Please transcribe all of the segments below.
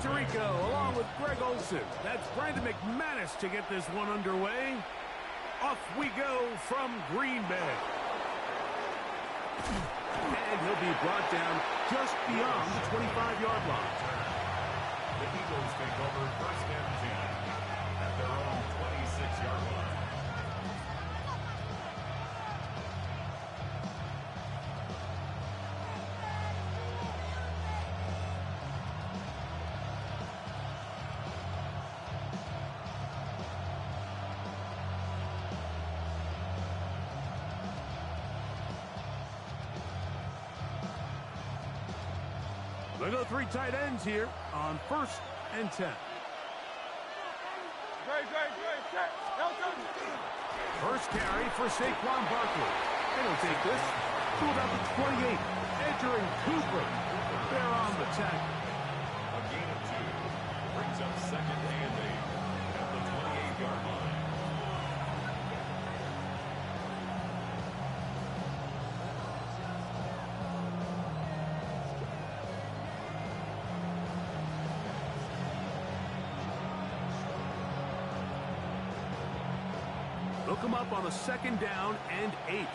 Tirico along with Greg Olson. That's Brandon McManus to get this one underway. Off we go from Green Bay. And he'll be brought down just beyond the 25-yard line. The Eagles take over first and 10 at their own 26-yard line. They go three tight ends here on first and 10. First carry for Saquon Barkley. And he'll take this to about the 28. Edger and Cooper, they're on the tackle. A gain of 2 brings up second and 8 at the 28-yard line. They'll come up on a second down and 8.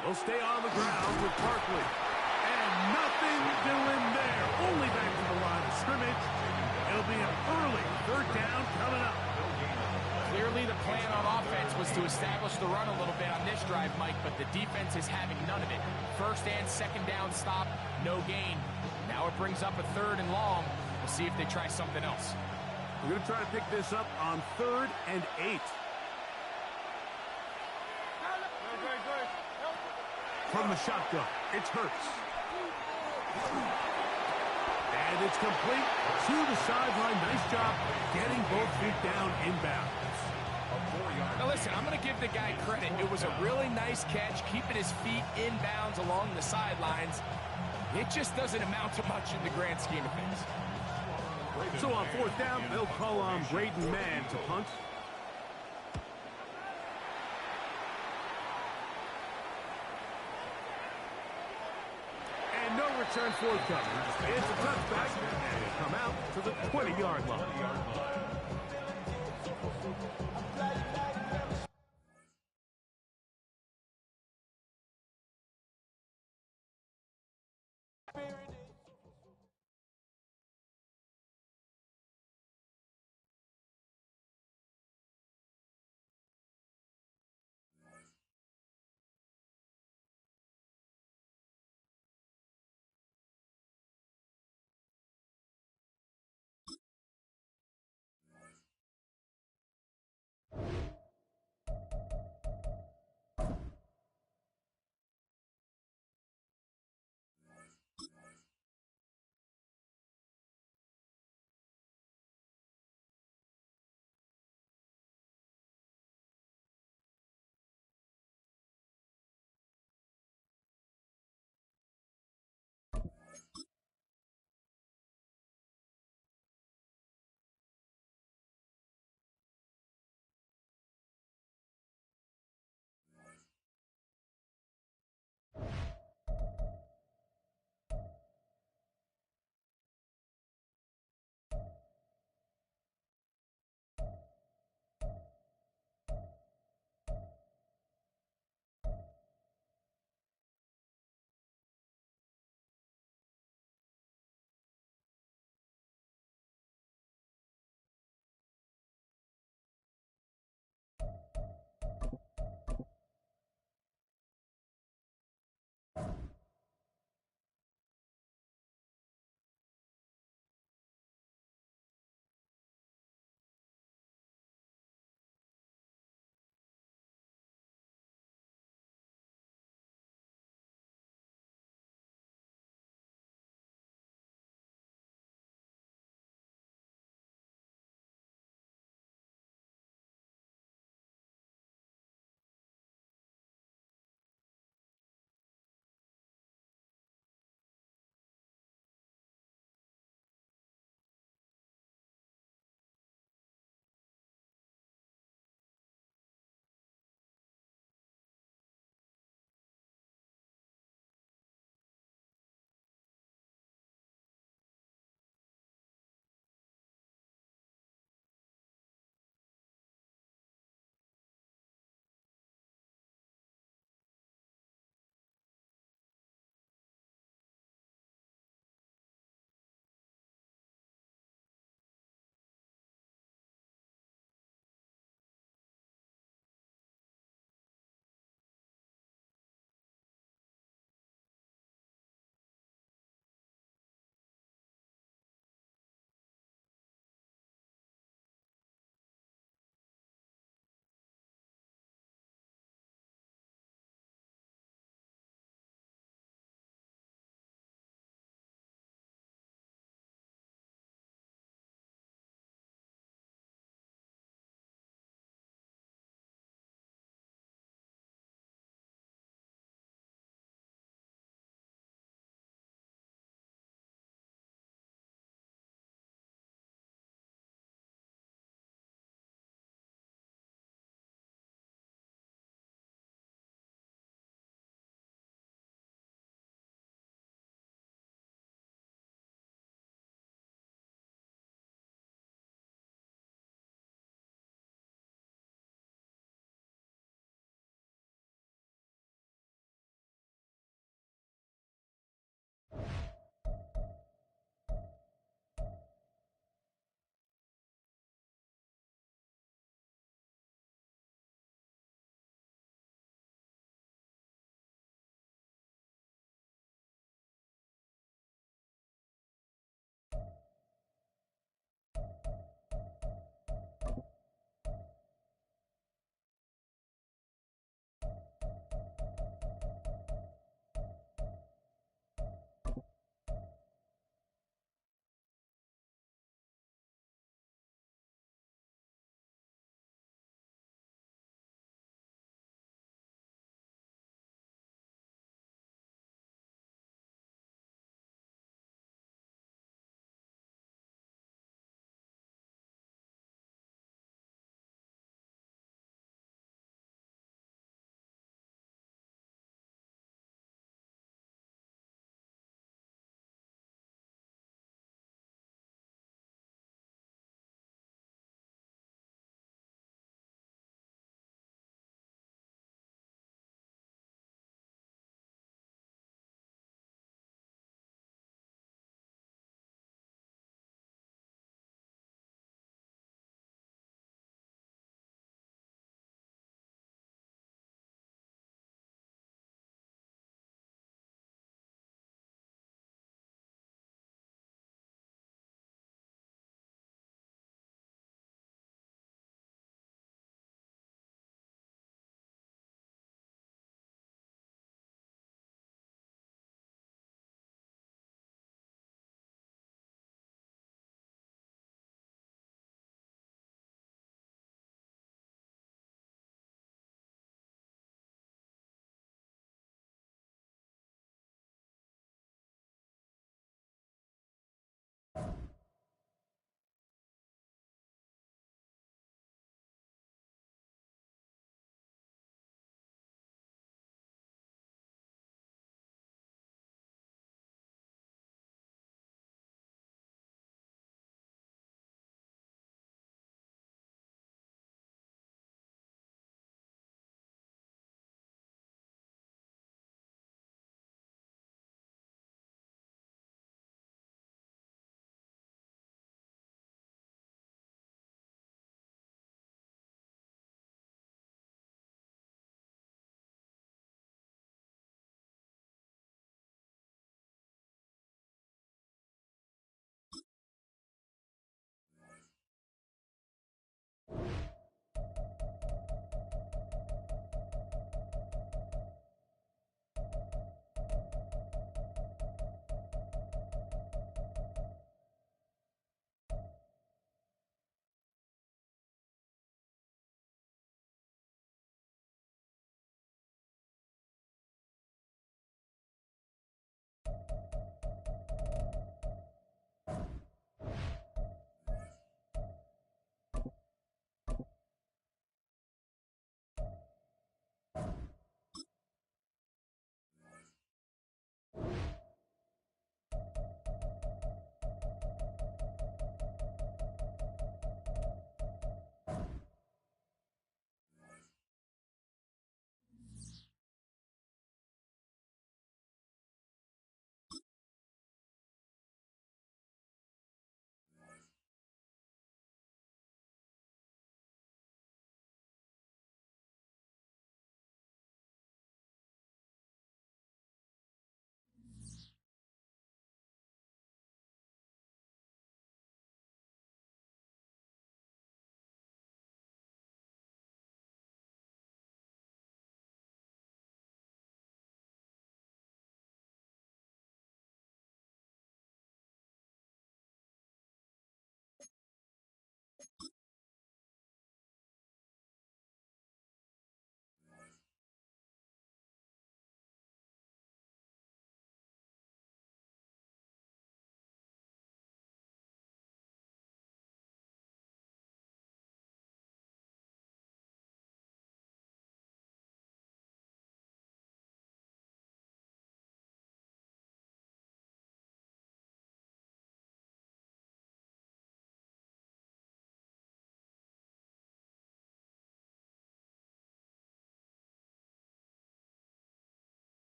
They'll stay on the ground with Barkley. And nothing doing there. Only back to the line of scrimmage. It'll be an early third down coming up. Clearly the plan on offense was to establish the run a little bit on this drive, Mike, but the defense is having none of it. First and second down stop, no gain. Now it brings up a third and long. We'll see if they try something else. We're going to try to pick this up on third and 8. From the shotgun, it's Hurts. And it's complete to the sideline. Nice job getting both feet down inbounds. Now listen, I'm going to give the guy credit. It was a really nice catch, keeping his feet inbounds along the sidelines. It just doesn't amount to much in the grand scheme of things. So on fourth down, they'll call on Braden Mann to punt. And no return forthcoming. It's a touchback, and it'll come out to the 20-yard line.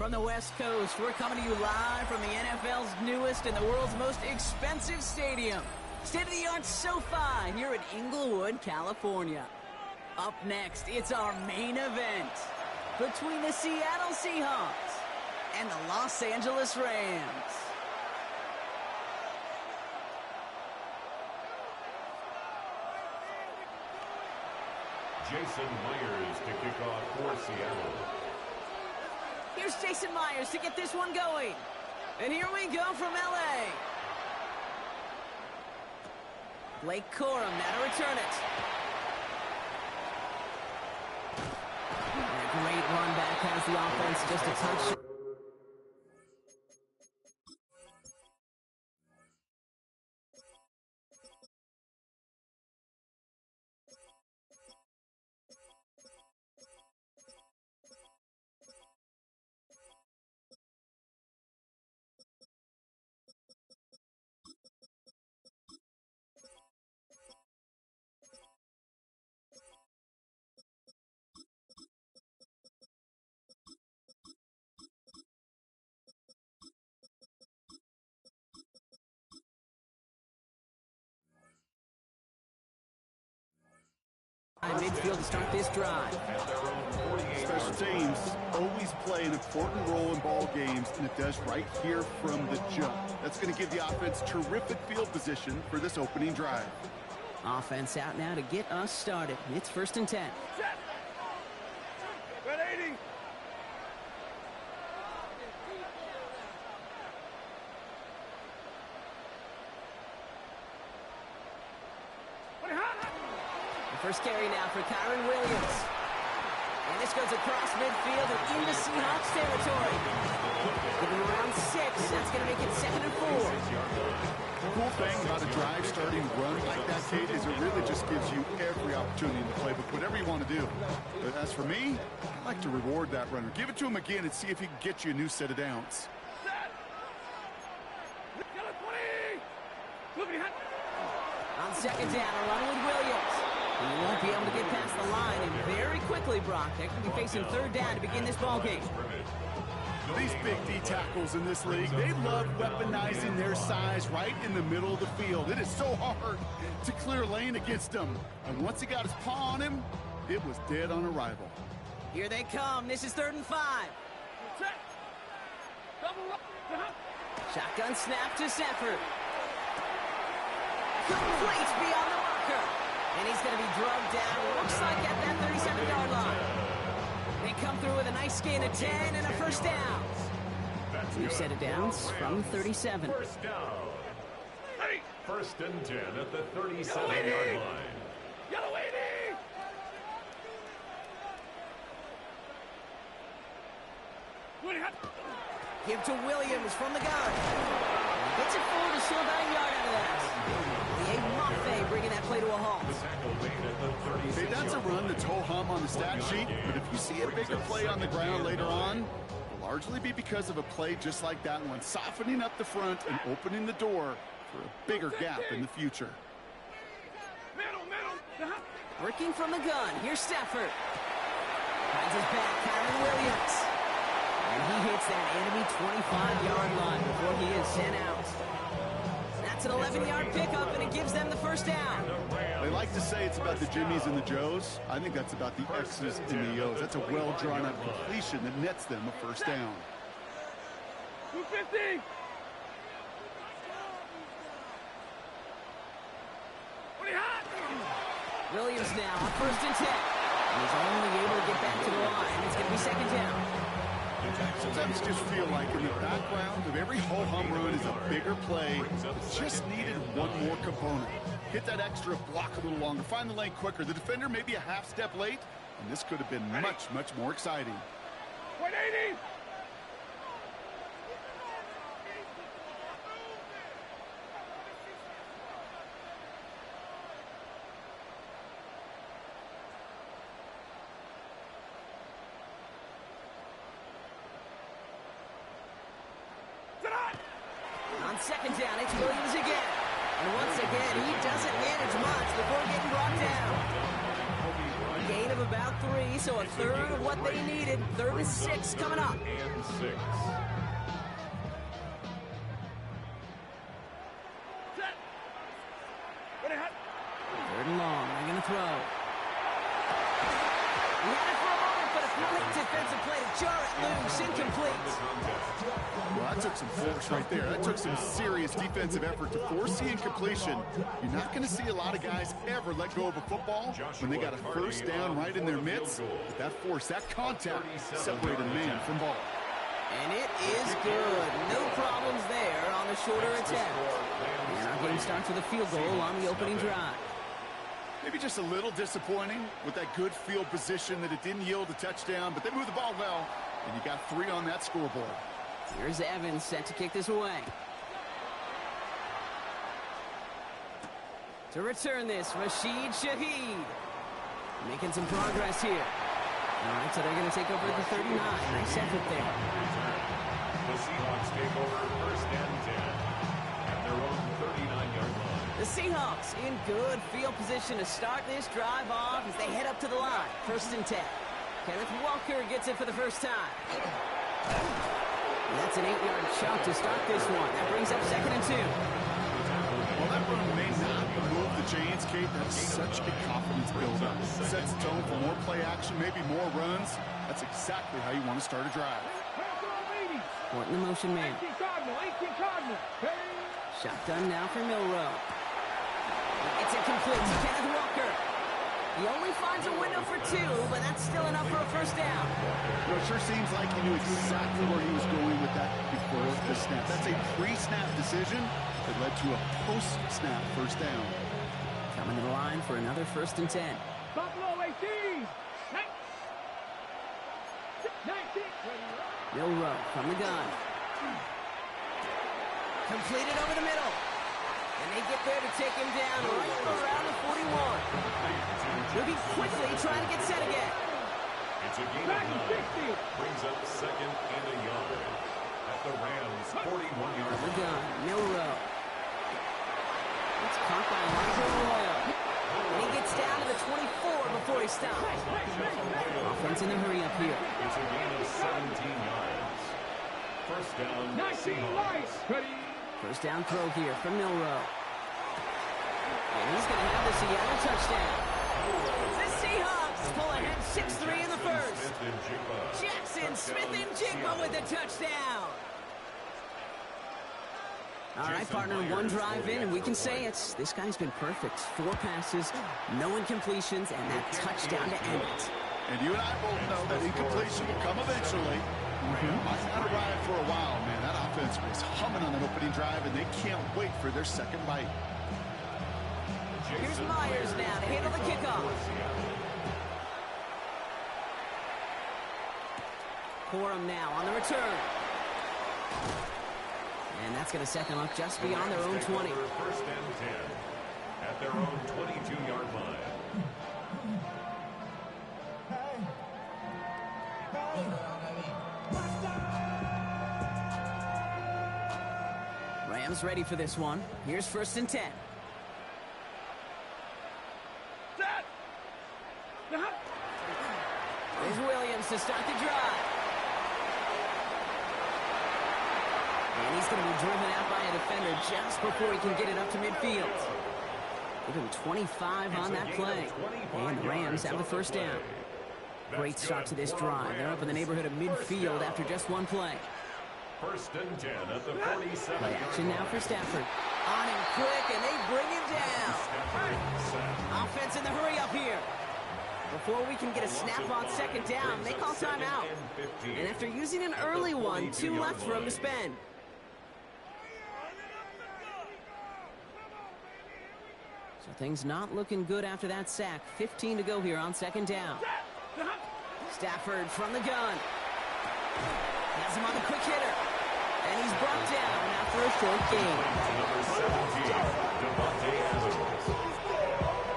From the West Coast, we're coming to you live from the NFL's newest and the world's most expensive stadium. State-of-the-art SoFi here in Inglewood, California. Up next, it's our main event between the Seattle Seahawks and the Los Angeles Rams. Jason Myers to kick off for Seattle. Here's Jason Myers to get this one going. And here we go from L.A. Blake Corum now to return it. And a great run back has the offense just a touch. Midfield to start this drive. Special teams always play an important role in ball games, and it does right here from the jump. That's going to give the offense terrific field position for this opening drive. Offense out now to get us started. It's 1st and 10. Set. 180. First carry now for Kyron Williams. And this goes across midfield and into Seahawks territory. Give him around 6. That's going to make it 2nd and 4. The cool thing about a drive starting run like that, Kate, is it really just gives you every opportunity in the playbook, whatever you want to do. But as for me, I like to reward that runner. Give it to him again and see if he can get you a new set of downs. On 2nd down, a run with Williams. He won't be able to get past the line, and very quickly, Brock, they're going to be facing 3rd down to begin this ball game. These big D tackles in this league, they love weaponizing their size right in the middle of the field. It is so hard to clear lane against them. And once he got his paw on him, it was dead on arrival. Here they come. This is 3rd and 5. Shotgun snap to Stafford. Complete beyond the marker. And he's going to be drugged down, looks like at that 37-yard line. They come through with a nice gain of 10 and a 1st down. New set of downs from 37. First down. 1st and 10 at the 37-yard line. Yellow 80. Give to Williams from the gun. Gets it forward a short 9-yard out of that. Mafe bringing that play to a halt. Hey, that's a run that's ho-hum on the stat sheet, but if you see a bigger play on the ground later on, it'll largely be because of a play just like that one, softening up the front and opening the door for a bigger gap in the future. Working from the gun, here's Stafford. Finds his back, Kyron Williams. And he hits that enemy 25-yard line before he is sent out. That's an 11-yard pickup, and it gives them the 1st down. They like to say it's about the Jimmies and the Joes. I think that's about the X's and the O's. That's a well-drawn-up completion that nets them a 1st down. 250. Williams now on 1st and 10. He's only able to get back to the line. It's going to be 2nd down. Sometimes you just feel like in the background of every ho-hum run is a bigger play. Just needed one more component. Hit that extra block a little longer. Find the lane quicker. The defender may be a half step late, and this could have been much, much more exciting. 180. On 2nd down, it's Williams again. And once again, he doesn't manage much before getting brought down. Gain of about 3, so a third of what they needed. 3rd and 6 coming up. And 6. Third and long. They're going to throw. He had it for a moment, but a complete defensive play to jar it loose. Incomplete. Well, that took some force right there. That took some serious defensive effort to force the incompletion. You're not going to see a lot of guys ever let go of a football when they got a first down right in their midst. But that force, that contact, separated man from ball. And it is good. No problems there on the shorter attempt. And our game starts with a field goal on the opening drive. Maybe just a little disappointing with that good field position that it didn't yield a touchdown, but they moved the ball well, and you got 3 on that scoreboard. Here's Evans set to kick this away. To return this, Rashid Shaheed. Making some progress here. All right, so they're going to take over at the 39. Nice effort there. The Seahawks take over 1st and 10 at their own 39-yard line. The Seahawks in good field position to start this drive off as they head up to the line. 1st and 10. Kenneth Walker gets it for the first time. That's an 8-yard chunk to start this one. That brings up 2nd and 2. Well, that run may not move the chains, Kate. That's such a confidence builder. Sets the tone for more play action, maybe more runs. That's exactly how you want to start a drive. Porting the motion man. Shotgun now for Milrow. It's incomplete to Kenneth Walker. He only finds a window for 2, but that's still enough for a first down. Well, it sure seems like he knew exactly where he was going with that before the snap. That's a pre-snap decision that led to a post-snap first down. Coming to the line for another 1st and 10. Buffalo 18. Milrow from the gun. Completed over the middle. And they get there to take him down right around the 41. Looking quickly, trying to get set again. It's a gain of 9. Brings up 2nd and a yard at the Rams' 41-yard From the gun, Milrow. It's caught by Michael Royal. And he gets down to the 24 before he stops. Offense in a hurry up here. It's a gain of 17 yards. First down, Seahawks. First down throw here from Milrow. And he's going to have the Seattle touchdown. The Seahawks pull ahead 6-3 in the first. Jackson Smith-Njigba with the touchdown. All right, partner, one drive in, and we can say this guy's been perfect. 4 passes, no incompletions, and that touchdown to end it. And you and I both know that incompletion will come eventually. Might not arrive for a while, man. That offense was humming on that opening drive, and they can't wait for their second bite. Here's Myers now to handle the kickoff. Corum now on the return. And that's going to set them up just beyond their own 20. First and 10 at their own 22-yard line. Rams ready for this one. Here's 1st and 10. There's Williams to start the drive. And he's going to be driven out by a defender just before he can get it up to midfield. Give him 25 on that play. And the Rams have the first down. Great start to this drive. They're up in the neighborhood of midfield after just one play. First and 10 at the 47. Play action now for Stafford. On him quick, and they bring him down. Offense in the hurry up here. Before we can get a snap on 2nd down, they call timeout. And after using an early one, 2 left for him to spend. So things not looking good after that sack. 15 to go here on 2nd down. Stafford from the gun. Has him on the quick hitter. And he's brought down after a short gain. Number 17, Devontae Adams.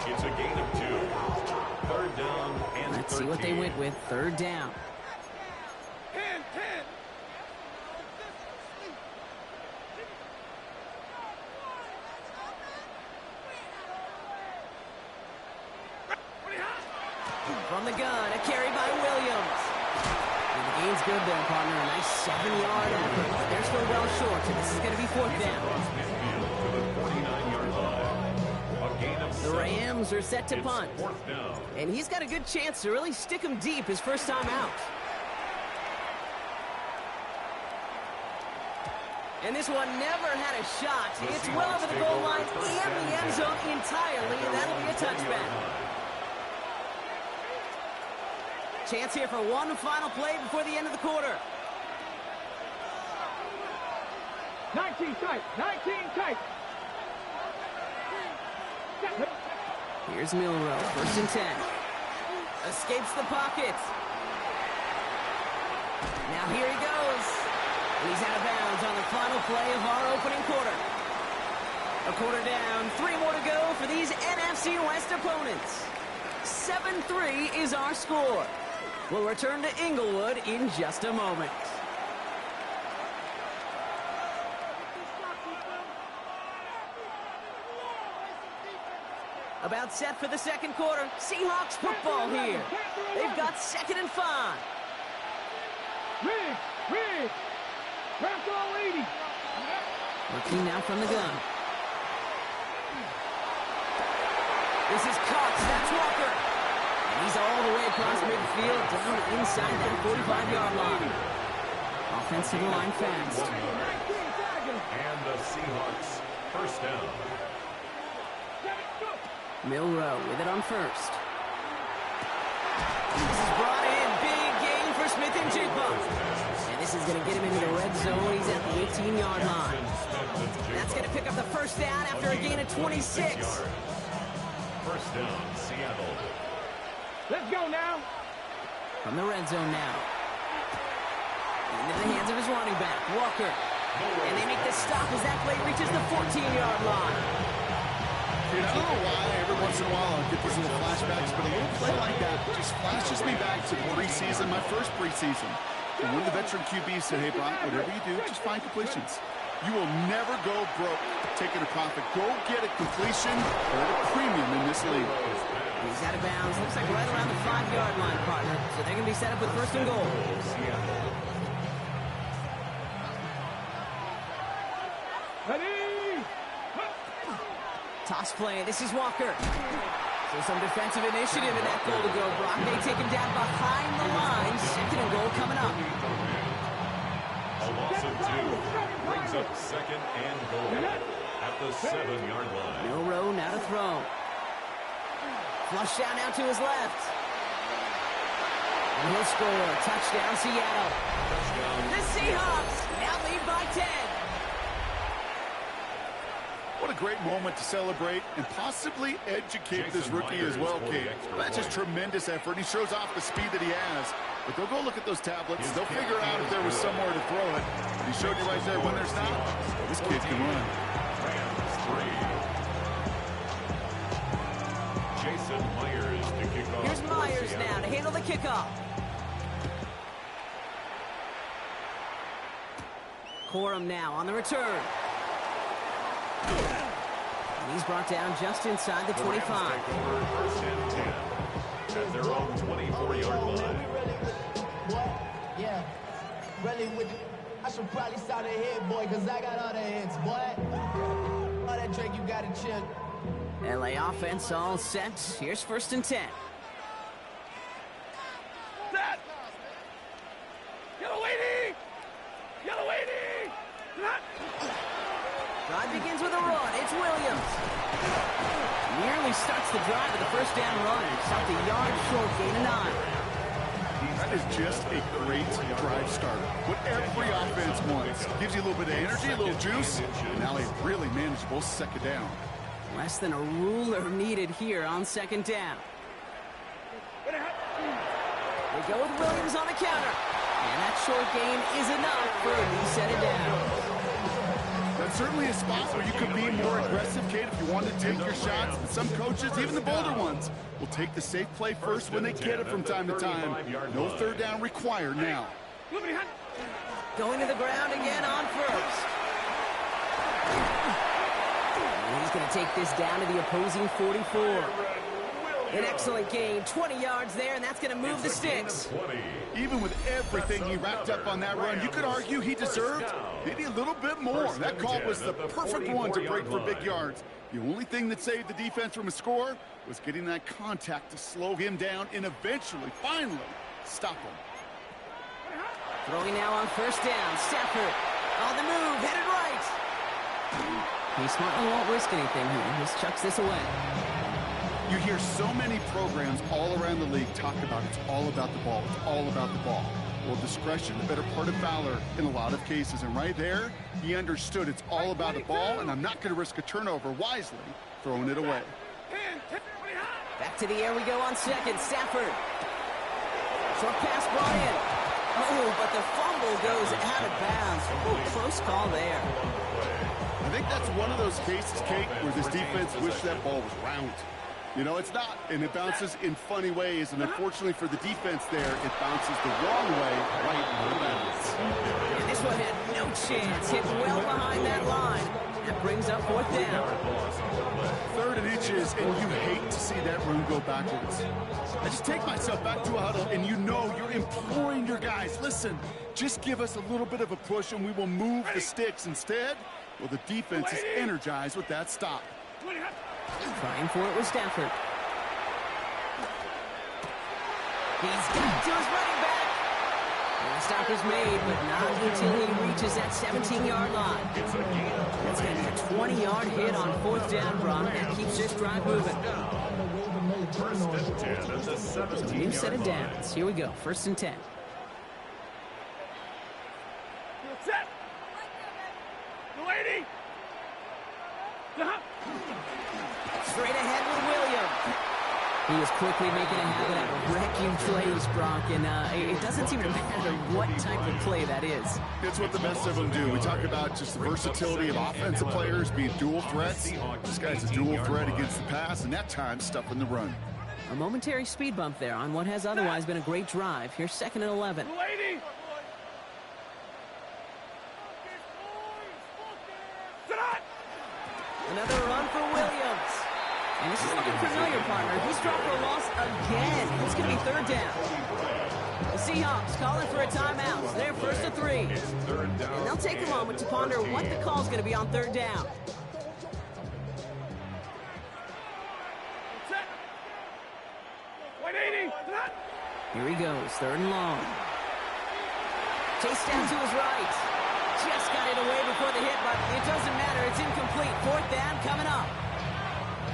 It's a gain of 2. 3rd down and Let's 13. see what they went with. 3rd down. From the gun, a carry by Williams. And the gain's good there, partner. A nice 7-yard effort, but they're still well short, so this is going to be 4th down. The Rams are set to punt. And he's got a good chance to really stick him deep his first time out. And this one never had a shot. It's well over the goal line and the end zone entirely, and that'll be a touchback. Chance here for one final play before the end of the quarter. 19 tight, 19 tight. Here's Milrow, 1st and 10. Escapes the pocket. Now here he goes. And he's out of bounds on the final play of our opening quarter. A quarter down, 3 more to go for these NFC West opponents. 7-3 is our score. We'll return to Inglewood in just a moment. About set for the second quarter. Seahawks football here. They've got 2nd and 5. Rig. Press all 80. Working now from the gun. This is Cox. That's Walker. And he's all the way across midfield, down inside that 45-yard line. Offensive line fast. And the Seahawks 1st down. Milrow with it on 1st. This is brought in. Big gain for Smith and Jigba. And this is going to get him into the red zone. He's at the 18-yard line. That's going to pick up the 1st down after a gain of 26. 1st down, Seattle. Let's go now. From the red zone now. Into the hands of his running back, Walker. And they make the stop as that play reaches the 14-yard line. Dude, I don't know why every once in a while I'll get these little flashbacks, but a little play like that just flashes me back to the preseason, my first preseason. And one of the veteran QBs said, hey, Brian, whatever you do, just find completions. You will never go broke taking a profit. Go get a completion or at a premium in this league. He's out of bounds. Looks like right around the 5-yard line, partner. So they're going to be set up with 1st and goal. Ready? Toss play. This is Walker. So some defensive initiative in that goal to go, Brock. They take him down behind the line. 2nd and goal coming up. A loss of 2 brings up 2nd and goal at the 7-yard line. Milrow now to throw. Flush down now to his left. And he'll score. Touchdown, Seattle. The Seahawks now lead by 10. What a great moment to celebrate and possibly educate this rookie as well, Kate. That's just tremendous effort. He shows off the speed that he has. But they'll go look at those tablets. They'll figure out if there was somewhere to throw it. He showed you right there when there's not. This kid can run. Jason Myers to kick off. Here's Myers now to handle the kickoff. Corum now on the return. And he's brought down just inside the 25. 1st and 10 at their own 24-yard line. Yeah, really with you. I should probably start a hit, boy, because I got all the hits, boy. All that Drake, you got to chill. LA offense all set. Here's 1st and 10. Set. Yellow 80. Yellow 80. Drive begins with a run. It's Williams. Nearly starts the drive with the 1st down run. Stopped a yard short, gain of 9. That is just a great drive starter. What every offense wants. Gives you a little bit of energy, a little juice, and now a really manageable 2nd down. Less than a ruler needed here on 2nd down. They go with Williams on the counter. And that short gain is enough for a reset it down. That's certainly a spot where you could be more aggressive, Kate, if you want to take your shots. And some coaches, even the bolder ones, will take the safe play first when they get it from time to time. No 3rd down required now. Going to the ground again on 1st. And he's going to take this down to the opposing 44. An excellent gain, 20 yards there, and that's going to move the sticks. Even with everything he racked up on that run, you could argue he deserved maybe a little bit more. That call was the perfect one to break for big yards. The only thing that saved the defense from a score was getting that contact to slow him down and eventually, finally, stop him. Throwing now on first down. Stafford on the move, headed right. He smartly won't risk anything here. Just chucks this away. You hear so many programs all around the league talk about it's all about the ball. It's all about the ball. Well, discretion, the better part of valor in a lot of cases. And right there, he understood it's all about the ball, and I'm not going to risk a turnover, wisely throwing it away. Back to the air we go on second. Stafford. Short pass brought in. Oh, but the fumble goes out of bounds. Oh, close call there. I think that's one of those cases, Kate, where this defense wished that ball was round. You know, it's not, and it bounces in funny ways, and unfortunately for the defense there, it bounces the wrong way right out of bounds. And this one had no chance. Hit well behind that line. That brings up fourth down. 3rd and inches, and you hate to see that run go backwards. I just take myself back to a huddle, and you know you're imploring your guys, listen, just give us a little bit of a push, and we will move the sticks. Instead, well, the defense is energized with that stop. Trying for it with Stafford. He's got to his running back. And the stop is made, but not until he reaches that 17-yard line. That's going to be a 20-yard hit on fourth down, Brock. That keeps this drive moving. New set of downs. Here we go. 1st and 10. Set. The lady. Straight ahead with Williams. He is quickly making a habit out of wrecking plays, Brock, and it doesn't seem to matter what type of play that is. It's what the best of them do. We talk about just the versatility of offensive players being dual threats. This guy's a dual threat against the pass, and that time stuffing the run. A momentary speed bump there on what has otherwise been a great drive. Here's 2nd and 11. Lady. Another run for Williams. And this is looking familiar, partner. He's dropped for a loss again. It's going to be 3rd down. The Seahawks calling for a timeout. So they're 1st and 3. And they'll take a moment to ponder what the call is going to be on 3rd down. Here he goes, 3rd and long. Chase down to his right. Just got it away before the hit, but it doesn't matter. It's incomplete. 4th down coming up.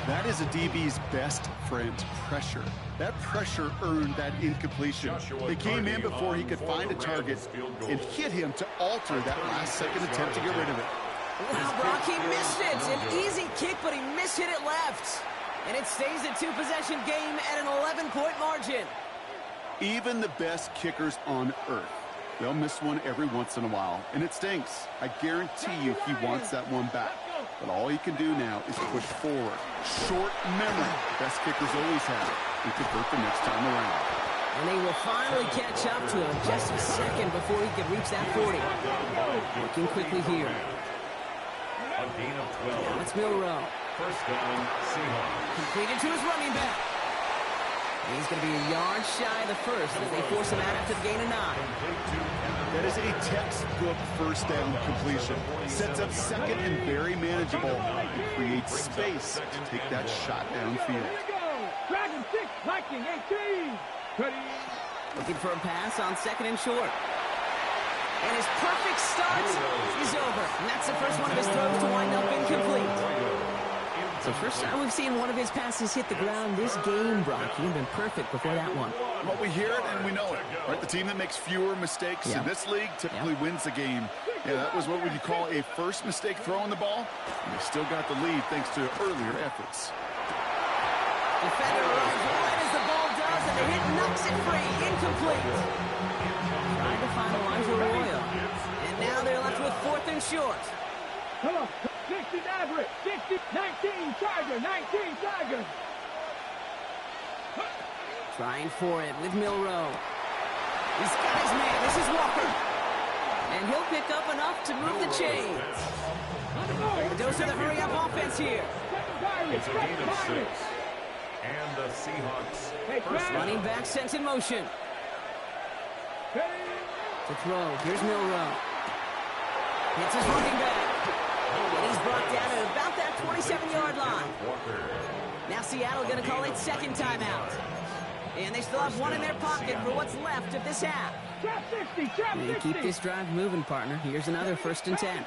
That is a DB's best friend, pressure. That pressure earned that incompletion. They came in before he could find a target and hit him to alter that last-second attempt to get rid of it. Wow, Brock, he missed it. An easy kick, but he mishit it left. And it stays a 2-possession game at an 11-point margin. Even the best kickers on earth, they'll miss one every once in a while, and it stinks. I guarantee you he wants that one back. But all he can do now is push forward. Short memory. Best kickers always have it. And convert the next time around. And they will finally catch up to him just a second before he can reach that 40. Working quickly here. A gain of 12. Now it's Milrow. 1st down, Seahawks. Completed to his running back. And he's going to be a yard shy of the first as they force him out after the gain of 9. That is a textbook 1st down completion. Sets up 2nd and very manageable and creates space to take that shot downfield. Dragon 6, Viking 18. Ready. Looking for a pass on 2nd and short. And his perfect start is over. And that's the first one of his throws to wind up incomplete. So first time we've seen one of his passes hit the ground this game, Brock. He'd been perfect before that one. Well, we hear it and we know it. Right? The team that makes fewer mistakes in this league typically wins the game. Yeah, that was what would you call a first mistake throwing the ball. And they still got the lead thanks to earlier efforts. Defender runs right as the ball does, and the hit knocks it free. Incomplete. Trying to finalize a Royal. And now they're left with 4th and short. Come on. 60 Maverick. 60, 19 Tiger. 19 Tiger. Trying for it with Milrow. He's got his man. This is Walker. And he'll pick up enough to move the chains. Those are the hurry-up offense here. It's a gain of 6. And the Seahawks first Running down. back sent in motion. To throw. Here's Milroe. Hits his running back. And he's brought down at about that 27-yard line. Now Seattle going to call it second timeout. And they still have one in their pocket for what's left of this half. They keep this drive moving, partner. Here's another 1st and 10.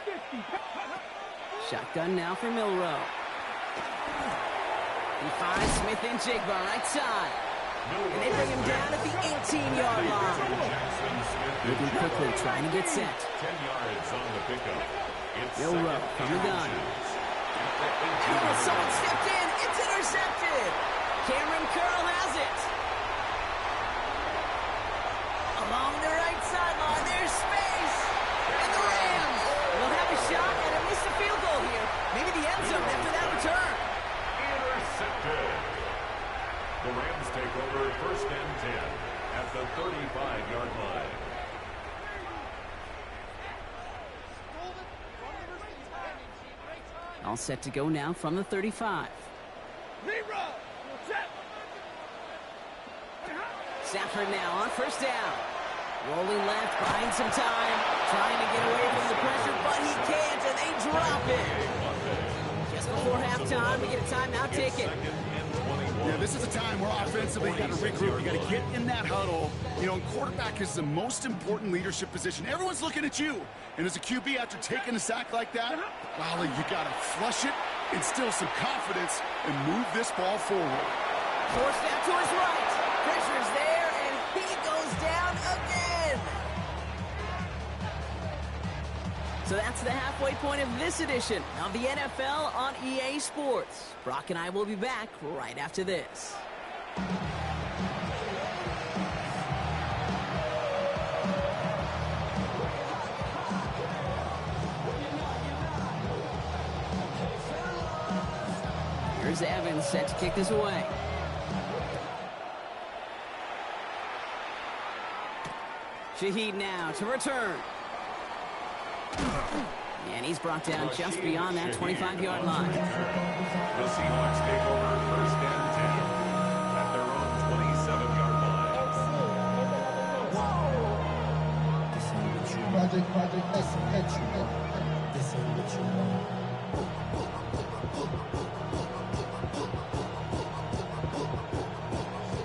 Shotgun now for Milroe. He finds Smith and Jigba right side. And they bring him down at the 18-yard line. Moving quickly, trying to get set. 10 yards on the pickup. Milroe from the gun. Oh, someone stepped in. It's intercepted. Cameron Curl has it. Along the right sideline, there's space. And the Rams will have a shot at least a field goal here. Maybe the end zone after that return. Intercepted. The Rams take over 1st and 10 at the 35-yard line. All set to go now from the 35. Stafford now on 1st down. Rolling left, buying some time. Trying to get away from the pressure, but he can't, and they drop it. Just before halftime, we get a timeout ticket. Yeah, this is a time where offensively you got to regroup. You got to get in that huddle. You know, and quarterback is the most important leadership position. Everyone's looking at you. And as a QB, after taking a sack like that, well, you got to flush it, instill some confidence, and move this ball forward. Forced out to his right. Pressure's there, and he goes down again. So that's the halfway point of this edition of the NFL on EA Sports. Brock and I will be back right after this. Here's Evans set to kick this away. Shaheed now to return. And he's brought down just beyond that 25-yard line. The Seahawks take over 1st and 10 at their own 27-yard line. Project, this ain't what you want.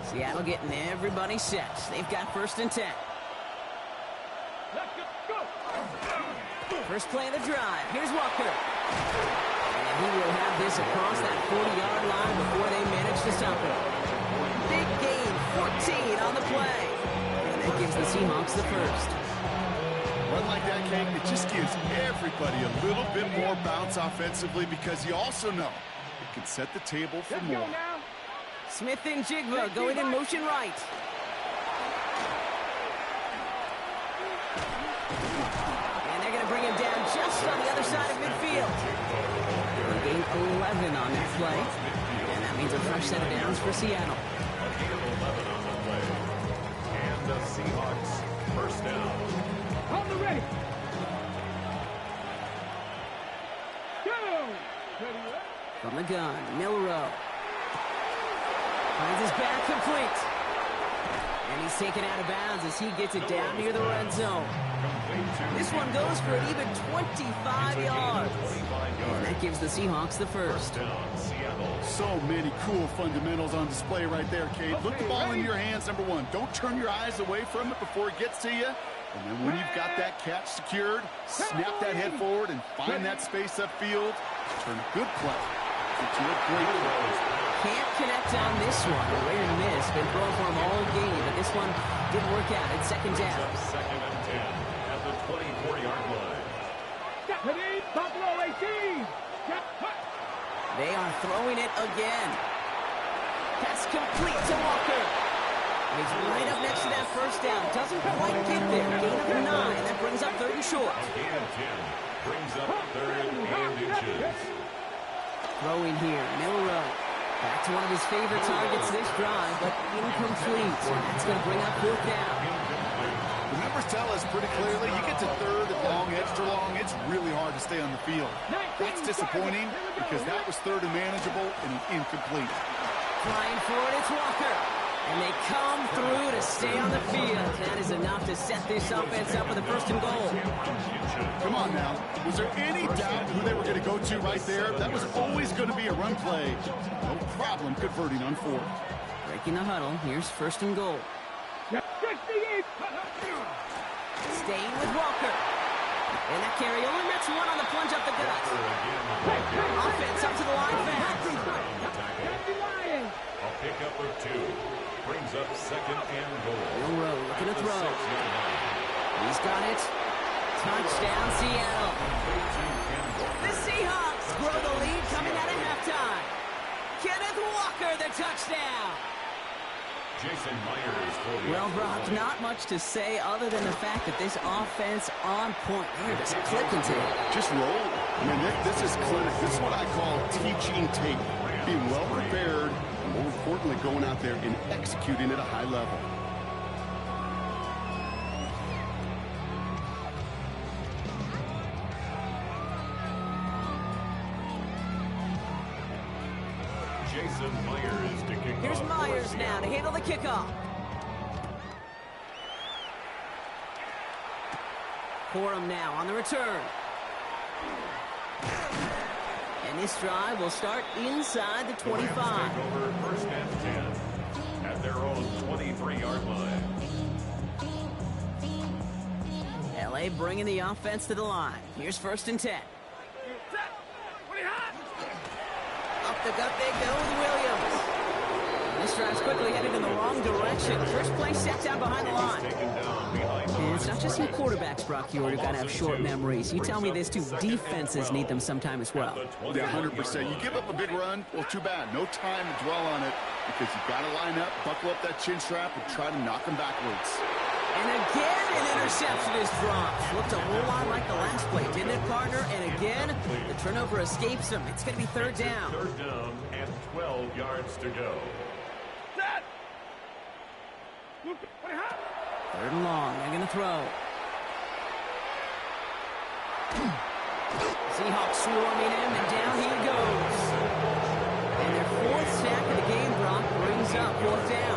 Seattle getting everybody set. They've got 1st and 10. First play of the drive. Here's Walker. And he will have this across that 40-yard line before they manage to stop him. Big gain, 14 on the play. And that gives the Seahawks the first. Run like that, Kate, it just gives everybody a little bit more bounce offensively because you also know it can set the table for more. Smith and Jigba going in motion right. Bring him down just on the other side of midfield. They gain 11 on that play. And that means a fresh set of downs for Seattle. A gain of 11 on the play. And the Seahawks 1st down. On the ready. Go! From the gun, Milroe. Finds his back complete. And he's taken out of bounds as he gets it down near the red zone. This one goes for an even 25 yards. And that gives the Seahawks the first. So many cool fundamentals on display right there, Kate. Look the ball into your hands, number one. Don't turn your eyes away from it before it gets to you. And then when you've got that catch secured, snap that head forward and find that space upfield. Turn a good play into a great throw. Can't connect on this one. A rare miss. Been thrown for him all game, but this one didn't work out. It's 2nd down. 2nd and 10 at the 24-yard line. Buffalo 18. They are throwing it again. Pass complete to Walker. And he's right up next to that 1st down. Doesn't quite get there. Gain of 9. That brings up 3rd and short. A gain of 10 brings up 3rd and inches. Throwing here, Milroe. Back to one of his favorite targets this drive, but incomplete. So that's going to bring up 4th down. The numbers tell us pretty clearly, you get to 3rd and long, extra long, it's really hard to stay on the field. That's disappointing because that was 3rd and manageable and incomplete. Flying for it, it's Walker. And they come through to stay on the field. That is enough to set this offense up with a first and goal. Come on now. Was there any doubt who they were going to go to right there? That was always going to be a run play. No problem converting on fourth. Breaking the huddle. Here's first and goal. Staying with Walker. And that carry only nets one on the plunge up the gut. Offense up to the line fast. A pickup of 2. Brings up second and goal. Rowe looking to throw. He's got it. Touchdown, Seattle. The Seahawks grow the lead coming out of halftime. Kenneth Walker, the touchdown. Jason Myers for the Well, Brock, not much to say other than the fact that this offense on point. They're just clicking today. Just roll. I mean, this is clinic. This is what I call teaching tape. Being well prepared, and more importantly, going out there and executing at a high level. Jason Myers to kick Here's off. Myers now to handle the kickoff. Corum now on the return. And this drive will start inside the 25. Take over first and 10 at their own 23-yard line. LA bringing the offense to the line. Here's first and 10. Up the gut they go with Williams. This drive's quickly headed in the wrong direction. First play set down behind the line. And it's not just you quarterbacks, Brock, you got to have short memories. You tell me this too, defenses need them sometime as well. Yeah, 100%. You give up a big run, well, too bad. No time to dwell on it because you've got to line up, buckle up that chin strap, and try to knock them backwards. And again, an interception is dropped. Looked a whole lot like the last play, didn't it, partner? And again, the turnover escapes him. It's going to be third down. Third down and 12 yards to go. Third and long. They're going to throw. Seahawks swarming him, and down he goes. And their fourth sack of the game, Brock, brings up fourth down.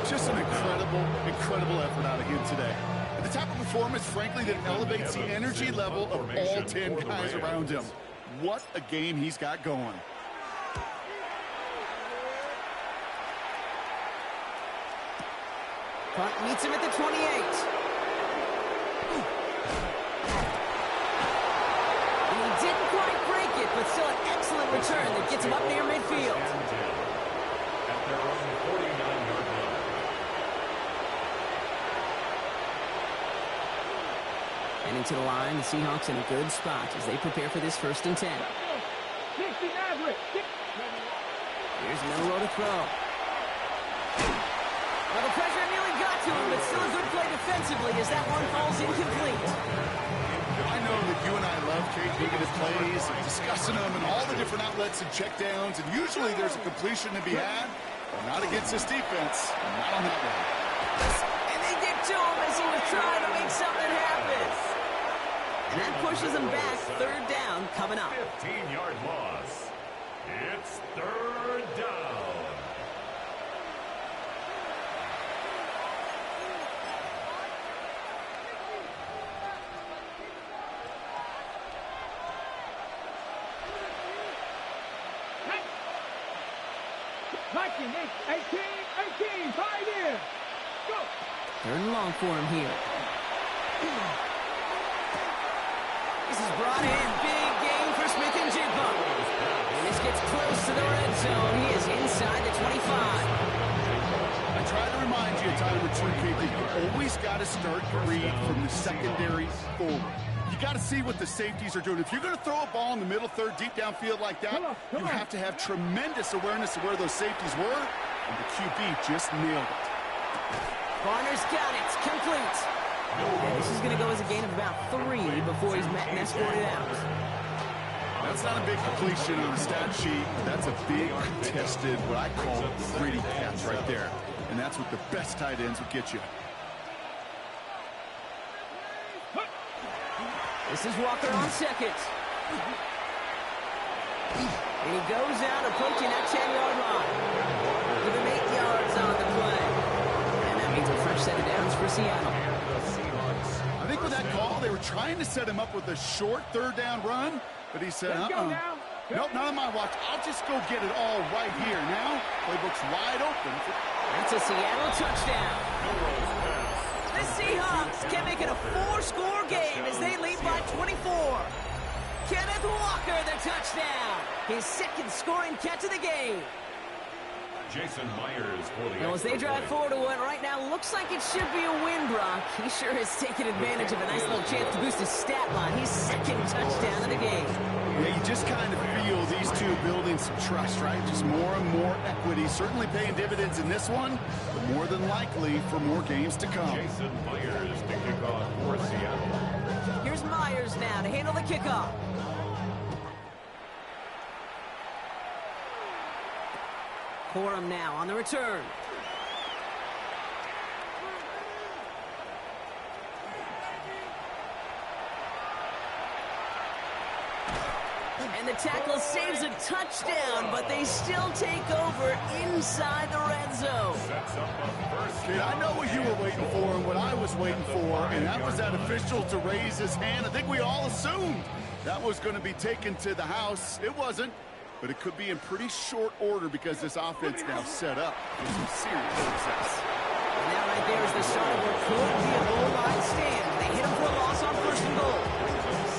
Just an incredible effort out of him today. And the type of performance, frankly, that elevates the energy level of all 10 guys around him. What a game he's got going. Punt meets him at the 28. And he didn't quite break it, but still an excellent return that gets him up near midfield. At their own 49-yard line. Heading to the line, the Seahawks in a good spot as they prepare for this first and 10. Here's Milroe to throw. Well, the pressure nearly got to him, but still a good play defensively as that one falls incomplete. I know that you and I love Kate looking at plays and discussing them and all the different outlets and checkdowns, and usually there's a completion to be had, but not against this defense. Not on that one. And they get to him as he was trying to make something happen. And that pushes him back. Third down coming up. 15-yard loss. It's third down. Viking, 18, 5 in. Go. Third and long for him here. This is brought in. Big gain for Smith and Jigba. And this gets close to the red zone. He is inside the 25. I try to remind you a time or two, Kate, that you always got to start the read from the secondary forward. You got to see what the safeties are doing. If you're going to throw a ball in the middle third, deep downfield like that, you have to have tremendous awareness of where those safeties were, and the QB just nailed it. Barner's got it. It's complete. And this is going to go as a gain of about 3 before he's met and escorted out. That's not a big completion on the stat sheet. That's a big contested, what I call gritty catch right there. And that's what the best tight ends will get you. This is Walker on second. And he goes out approaching that 10-yard line. Give him 8 yards on the play. And that means a fresh set of downs for Seattle. I think with that call, they were trying to set him up with a short third-down run, but he said, nope, not on my watch. I'll just go get it all right here. Now, playbook's wide open. That's a Seattle touchdown. The Seahawks can make it a 4-score game as they lead by 24. Kenneth Walker, the touchdown. His second scoring catch of the game. Jason Myers for the Well, as they drive forward to what right now looks like it should be a win, Brock. He sure has taken advantage of a nice little chance to boost his stat line. His second touchdown of the game. Yeah, you just kind of feel these two building some trust, right? Just more and more equity. Certainly paying dividends in this one, but more than likely for more games to come. Jason Myers to kick off for Seattle. Here's Myers now to handle the kickoff. Corum now on the return. And the tackle saves a touchdown, but they still take over inside the red zone. Kid, I know what you were waiting for and what I was waiting for, and that was that official to raise his hand. I think we all assumed that was going to be taken to the house. It wasn't. But it could be in pretty short order because this offense now set up for some serious success. And that right there is the start of what could be a goal line stand. They hit him for a loss on 1st and goal.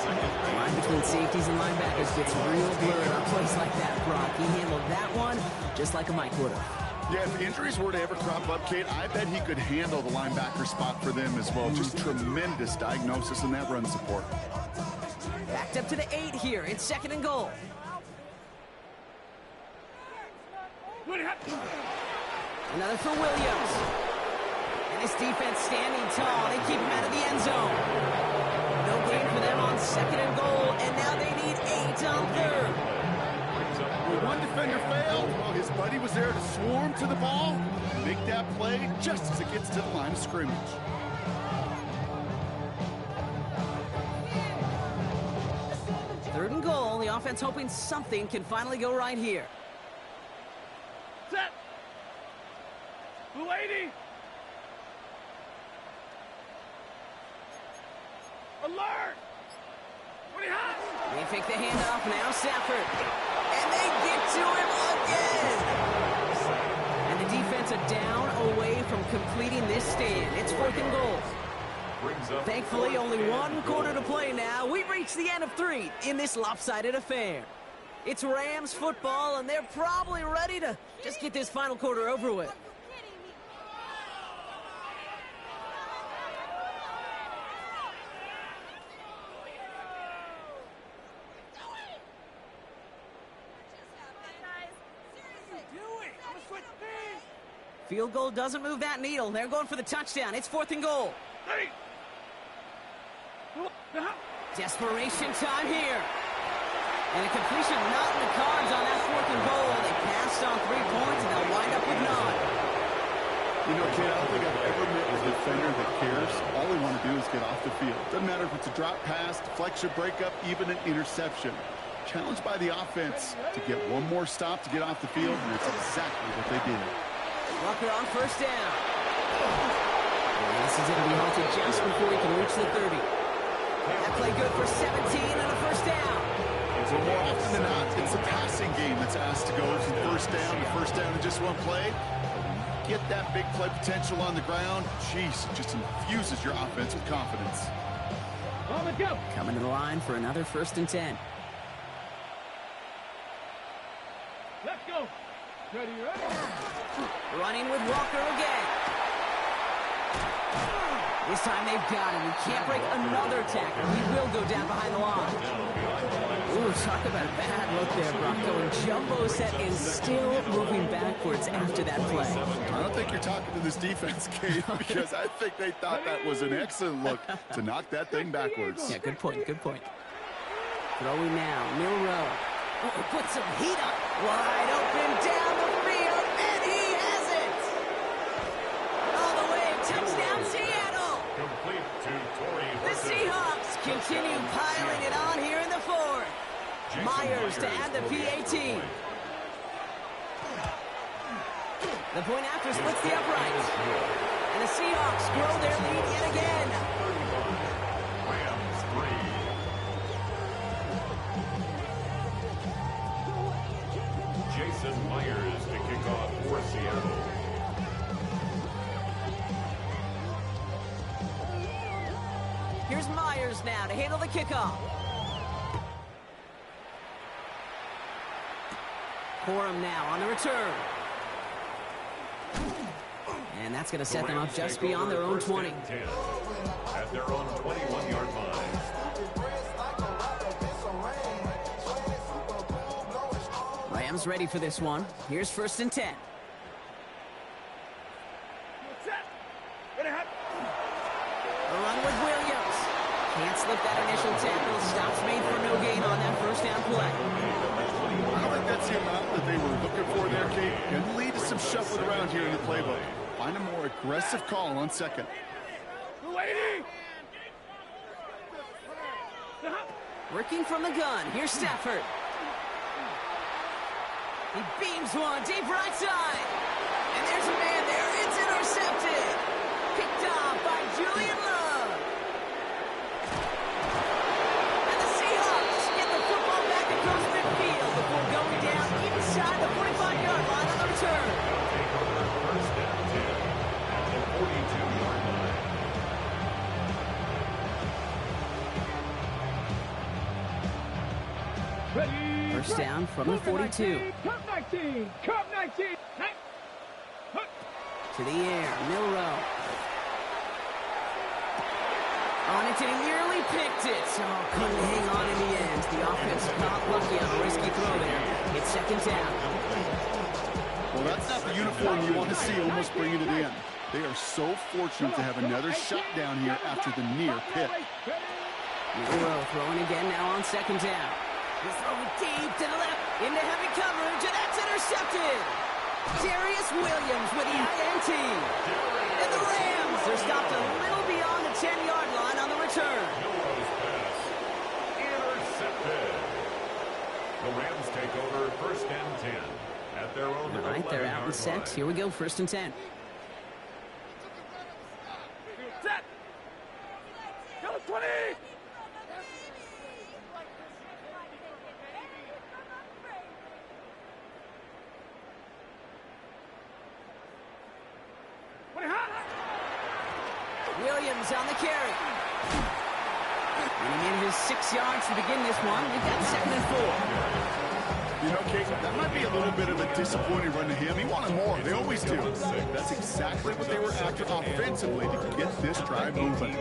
The line between safeties and linebackers gets real blurred on plays like that, Brock. He handled that one just like a Mike would have. Yeah, if injuries were to ever crop up, Kate, I bet he could handle the linebacker spot for them as well. Just tremendous diagnosis in that run support. Backed up to the 8 here. It's 2nd and goal. Another for Williams. And this defense standing tall. They keep him out of the end zone. No gain for them on 2nd and goal, and now they need 8 on 3rd. When one defender failed, well, his buddy was there to swarm to the ball and make that play just as it gets to the line of scrimmage. Third and goal. The offense hoping something can finally go right here. Set. Lady. Alert. What do you have? They fake the handoff now, Stafford. And they get to him again. And the defense a down away from completing this stand. It's 4th and goal. Thankfully, only 1 quarter to play now. We've reached the end of 3 in this lopsided affair. It's Rams football, and they're probably ready to just get this final quarter over with. Field goal doesn't move that needle. They're going for the touchdown. It's 4th and goal. Desperation time here. And a completion not in the cards on that 4th and goal. They passed on 3 points, and they'll wind up with 9. You know, kid, I don't think I've ever met a defender that cares. All they want to do is get off the field. Doesn't matter if it's a drop pass, deflection, breakup, even an interception. Challenged by the offense to get one more stop to get off the field, and that's exactly what they did. Walker on 1st down. And this is going to be halted just before he can reach the 30. That play good for 17 and a 1st down. So more often than not, it's a passing game that's asked to go from 1st down to 1st down in just one play. Get that big play potential on the ground. Jeez, it just infuses your offense with confidence. On the go. Coming to the line for another 1st and 10. Let's go. Ready, ready. Running with Walker again. This time they've got him. He can't break another tackle. He will go down behind the line. Ooh, talk about a bad look there, Brock. Going jumbo set and still moving backwards after that play. I don't think you're talking to this defense, Kate, because I think they thought that was an excellent look to knock that thing backwards. Yeah, good point, good point. Throwing now, Milrow. Oh, put some heat up. Wide open down the field, and he has it. All the way, touchdown Seattle. Complete to Torrey. The Seahawks continue piling it on here in the 4th. Myers to add the PAT. The point after splits the uprights. And the Seahawks grow their lead yet again. Rams 3. Jason Myers to kick off for Seattle. Here's Myers now to handle the kickoff. Corum now on the return. And that's going to set them up just beyond their own 20. At their own 21-yard line. Rams ready for this one. Here's 1st and 10. A run with Williams. Can't slip that initial tackle. Stops made for no gain on that 1st down play. I don't think that's the amount that they were looking for there, Kate. Can lead to some shuffling around here in the playbook. Find a more aggressive call on 2nd. Working from the gun. Here's Stafford. He beams one deep right side. And there's a man there. It's intercepted. Picked off by Julian Love. And the Seahawks get the football back across midfield before going down inside the 45-yard line on the return. Take over 1st and 10 at the 42-yard line. First down from the 42. Cup 19. Cup 19. To the air, Milrow. On it, and he nearly picked it. Oh, couldn't hang on in the end. The offense got lucky on a risky throw there. It's 2nd down. Well, that's not the uniform you want to see almost bringing it in. They are so fortunate to have another shot down here after the near pick. Milrow throwing again now on 2nd down. He's throwing deep to the left, into heavy coverage, and that's intercepted. Darius Williams with the INT. And the Rams are stopped a little beyond the 10-yard line on the return. Milrow's pass intercepted. The Rams take over 1st and 10 at their own 11-yard line. All right, they're out in sets. Here we go, 1st and 10. Set. Go 20. Williams on the carry. And he made his 6 yards to begin this one. We've got 2nd and 4. You know, Kate, that might be a little bit of a disappointing run to him. He wanted more. They always do. That's exactly what they were after offensively to get this drive moving.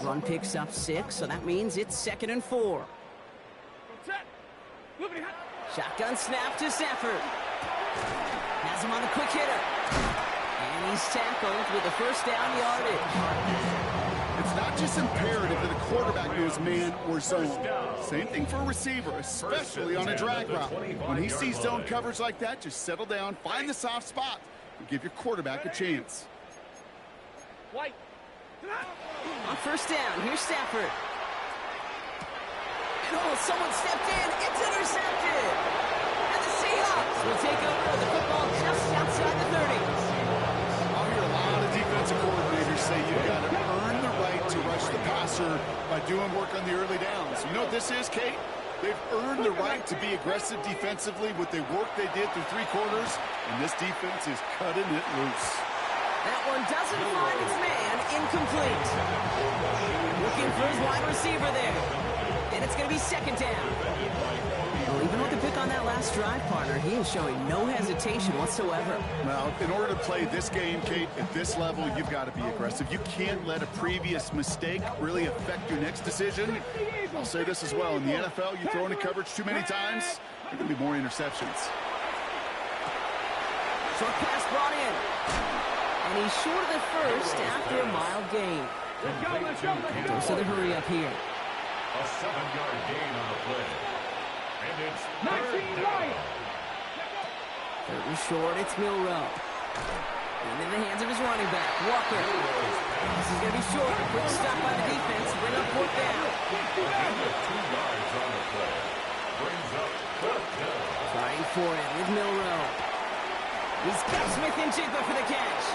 Run picks up 6, so that means it's 2nd and 4. Shotgun snap to Stafford. Has him on the quick hitter. And he's tackled with the 1st down yardage. It's not just imperative that a quarterback knows man or zone. Same thing for a receiver, especially on a drag route. When he sees zone coverage like that, just settle down, find the soft spot, and give your quarterback a chance. On 1st down, here's Stafford. Oh, someone stepped in. It's intercepted. And the Seahawks will take over the football just outside the 30s. I'll hear a lot of defensive coordinators say you've got to earn the right to rush the passer by doing work on the early downs. You know what this is, Kate? They've earned the right to be aggressive defensively with the work they did through 3 quarters, and this defense is cutting it loose. That one doesn't find its man. Incomplete. Looking for his wide receiver there. And it's going to be 2nd down. Well, even with the pick on that last drive, partner, he is showing no hesitation whatsoever. Well, in order to play this game, Kate, at this level, you've got to be aggressive. You can't let a previous mistake really affect your next decision. I'll say this as well. In the NFL, you throw into coverage too many times, there are going to be more interceptions. Short pass brought in. And he's short of the 1st after a mild gain. Goes to the hurry up here. A 7-yard gain on the play. And it's 3rd down. 3rd and short, it's Milrow. And in the hands of his running back, Walker. This is going to be short. Quick stop by the defense. Bring up fourth down. 2 yards on the play. Brings up fourth down. Trying for it with Milrow. He's got Smith and Jigba for the catch.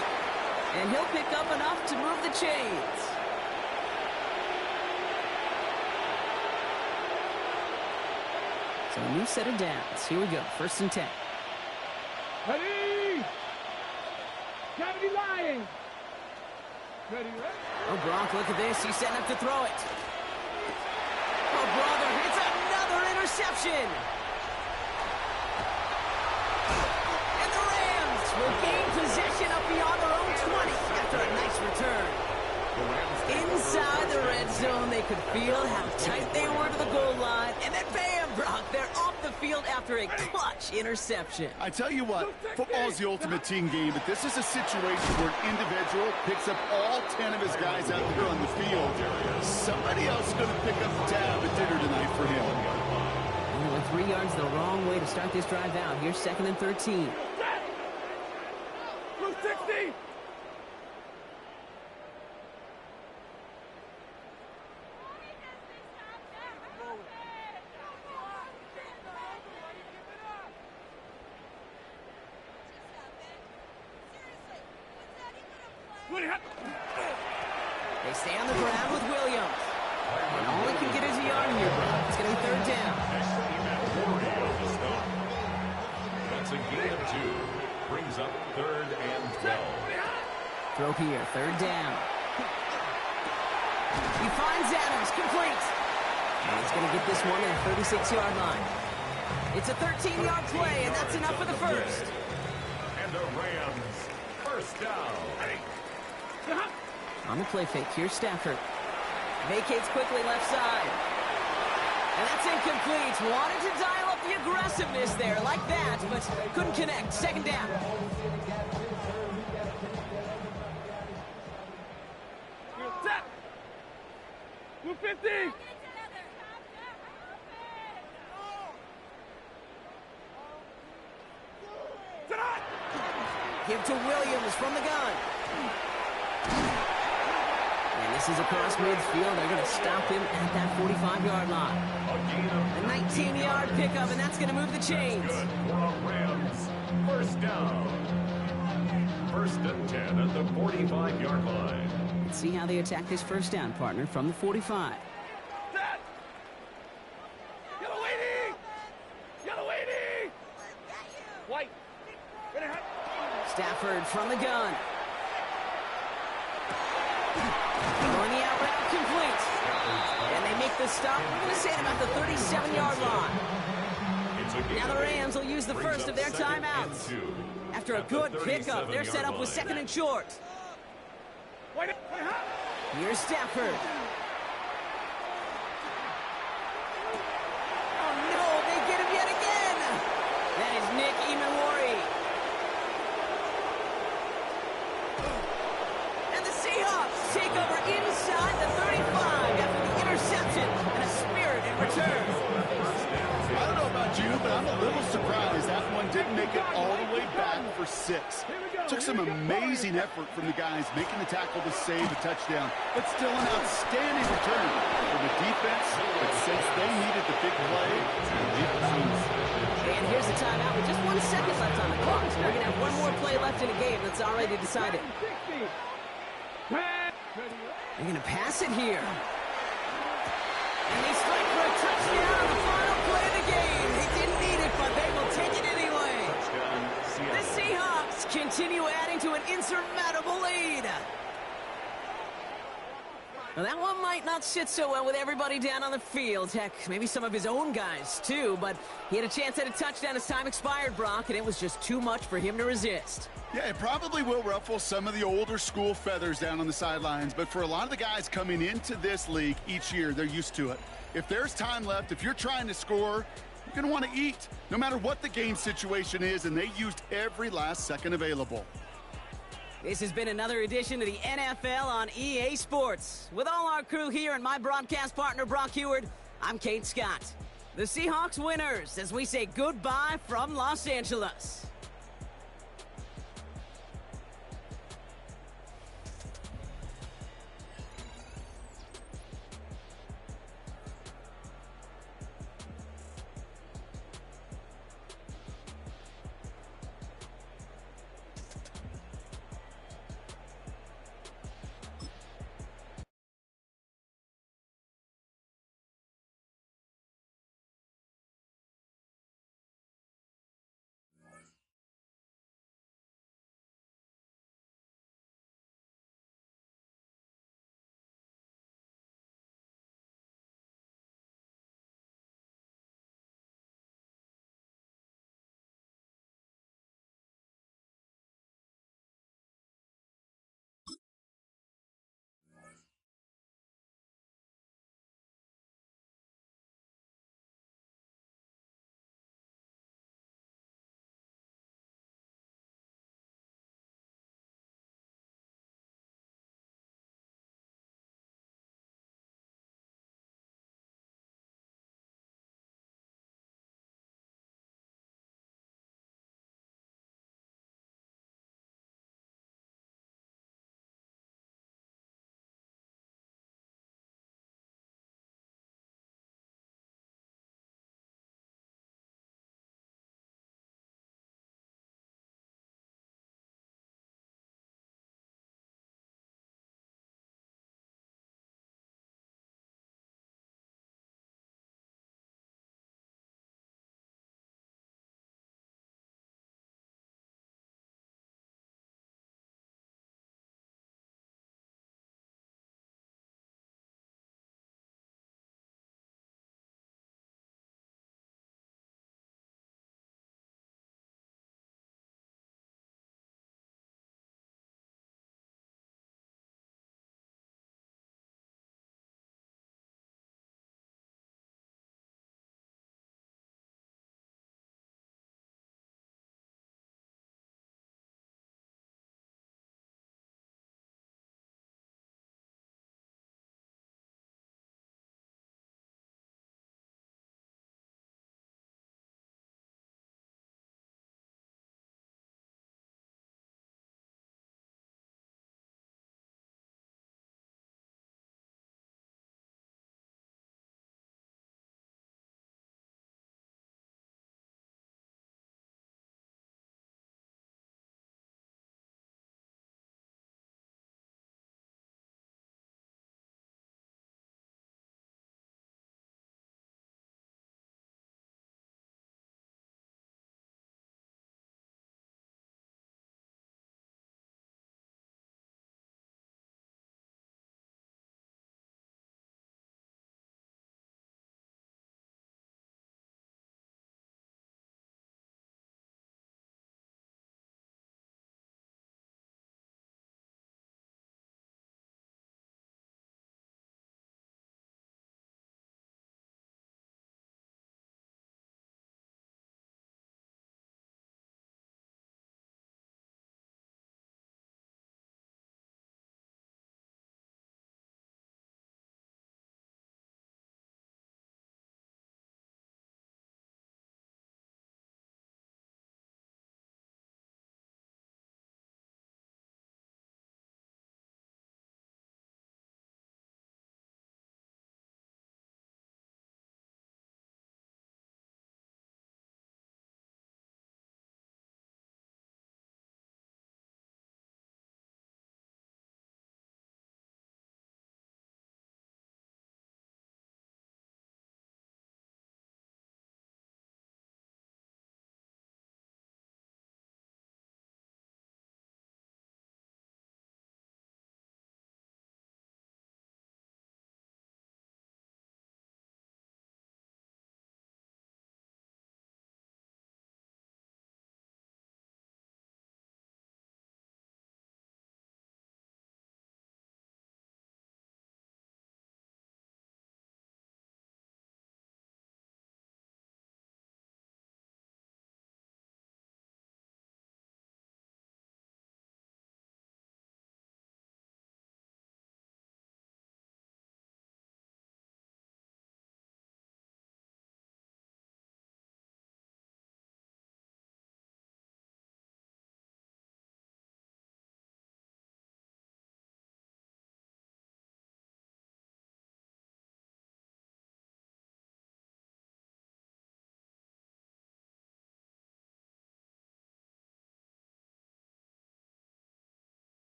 And he'll pick up enough to move the chains. So a new set of downs. Here we go. 1st and 10. Ready? Kennedy lying. Ready, ready? Oh, Brock, look at this. He's setting up to throw it. Oh, brother, it's another interception. And the Rams will gain possession up beyond their own 20 after a nice return. Inside the red zone, they could feel how tight they were to the goal line. And then bam, Brock, they're off the field after a clutch interception. I tell you what, football is the ultimate team game, but this is a situation where an individual picks up all 10 of his guys out there on the field. Somebody else is going to pick up the tab at dinner tonight for him. Only went 3 yards the wrong way to start this drive out. Here's 2nd and 13. Blue 60. They stay on the ground with Williams. And all he can get is a yard here, Brock. It's going to be 3rd down. That's a gain of 2. Brings up 3rd and 12. Throw here, 3rd down. He finds Adams, complete. And he's going to get this one at the 36-yard line. It's a 13-yard play, and that's enough for the first. And the Rams, 1st down. On the play fake, here's Stafford. Vacates quickly left side. And that's incomplete. Wanted to dial up the aggressiveness there like that, but couldn't connect. 2nd down. Set. Blue 50. Give to Williams from the gun. And this is across midfield. They're going to stop him at that 45-yard line. A 19-yard pickup, and that's going to move the chains. Good for Rams. 1st down. 1st and 10 at the 45-yard line. Let's see how they attack this 1st down, partner, from the 45. Set. Yellow 80. Yellow 80. White. Right ahead. Stafford from the gun. Going the out route, complete. And they make the stop. We're going to say at about the 37-yard line. Now the Rams will use the first of their timeouts. After a good pickup, they're set up with 2nd and short. Here's Stafford. Oh no, they get him yet again. That is Nick Imawari. And the Seahawks take over inside the 35 after the interception and a spirited return. I don't know about you, but I'm a little surprised that one didn't make it all the way back for 6. Took some amazing effort from the guys making the tackle to save a touchdown, but still an outstanding return for the defense. But since they needed the big play, and here's the timeout with just 1 second left on the clock. So we're going to have one more play left in a game that's already decided. They're going to pass it here. And they strike for a touchdown on the final play of the game. They didn't need it, but they will take it anyway. The Seahawks continue adding to an insurmountable lead. Now, that one might not sit so well with everybody down on the field. Heck, maybe some of his own guys, too. But he had a chance at a touchdown as time expired, Brock, and it was just too much for him to resist. Yeah, it probably will ruffle some of the older school feathers down on the sidelines, but for a lot of the guys coming into this league each year, they're used to it. If there's time left, if you're trying to score, you're going to want to eat, no matter what the game situation is, and they used every last second available. This has been another edition of the NFL on EA Sports. With all our crew here and my broadcast partner, Brock Heward, I'm Kate Scott. The Seahawks winners as we say goodbye from Los Angeles.